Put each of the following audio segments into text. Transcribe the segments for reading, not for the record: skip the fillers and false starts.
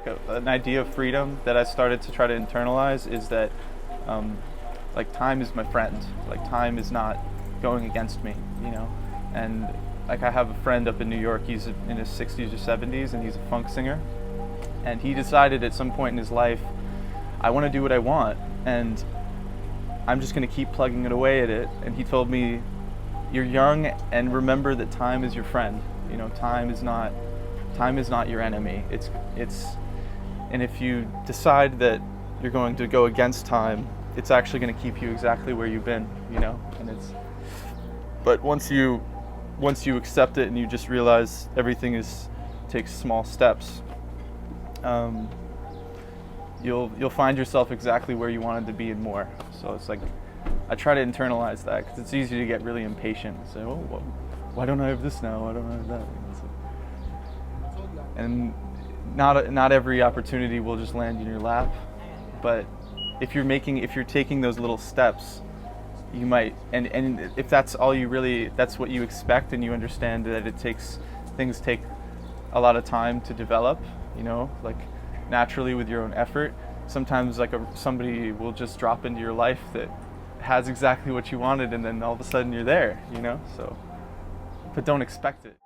like an idea of freedom that I started to try to internalize is that like time is my friend. Like time is not going against me, you know. And like I have a friend up in New York. He's in his 60s or 70s, and he's a funk singer. And he decided at some point in his life, I want to do what I want, and I'm just going to keep plugging it away at it. And he told me, "You're young, and remember that time is your friend. You know, time is not your enemy. And if you decide that you're going to go against time, it's actually going to keep you exactly where you've been. You know, but once you accept it and you just realize everything takes small steps, you'll find yourself exactly where you wanted to be and more. So it's like I try to internalize that because it's easy to get really impatient and say, "Oh, well, why don't I have this now? Why don't I have that?" And not every opportunity will just land in your lap, but if you're taking those little steps, you might, and if that's what you expect, and you understand that things take a lot of time to develop, you know, like naturally with your own effort, sometimes like somebody will just drop into your life that has exactly what you wanted, and then all of a sudden you're there, you know, so, but don't expect it.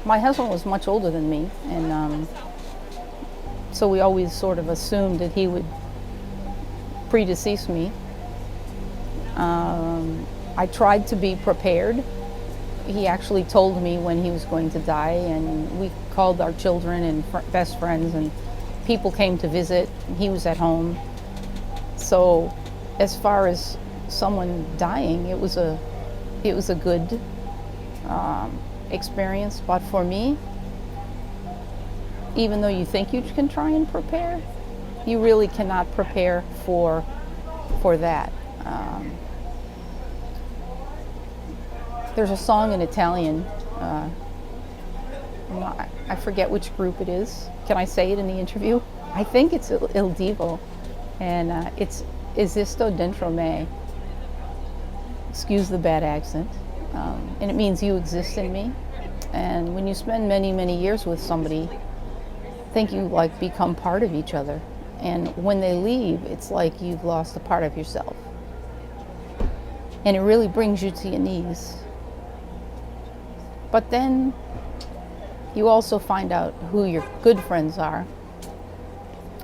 My husband was much older than me, and so we always sort of assumed that he would predecease me. I tried to be prepared. He actually told me when he was going to die, and we called our children and best friends, and people came to visit. He was at home. So as far as someone dying, it was a good experience. But for me, even though you think you can try and prepare, you really cannot prepare for that. There's a song in Italian. I forget which group it is. Can I say it in the interview? I think it's Il Divo, and it's Esisto dentro me. Excuse the bad accent. And it means you exist in me. And when you spend many, many years with somebody, I think you like become part of each other. And when they leave, it's like you've lost a part of yourself. And it really brings you to your knees. But then you also find out who your good friends are.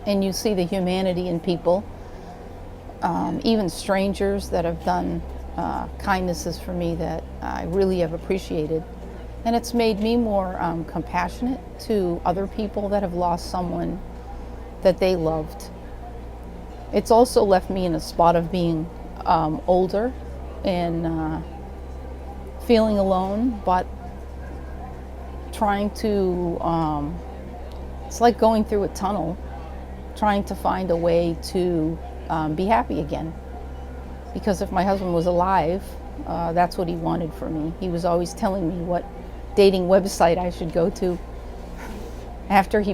And you see the humanity in people, even strangers that have done kindnesses for me that I really have appreciated. And it's made me more compassionate to other people that have lost someone that they loved. It's also left me in a spot of being older and feeling alone, but trying to, it's like going through a tunnel, trying to find a way to be happy again. Because if my husband was alive, that's what he wanted for me. He was always telling me what dating website I should go to after he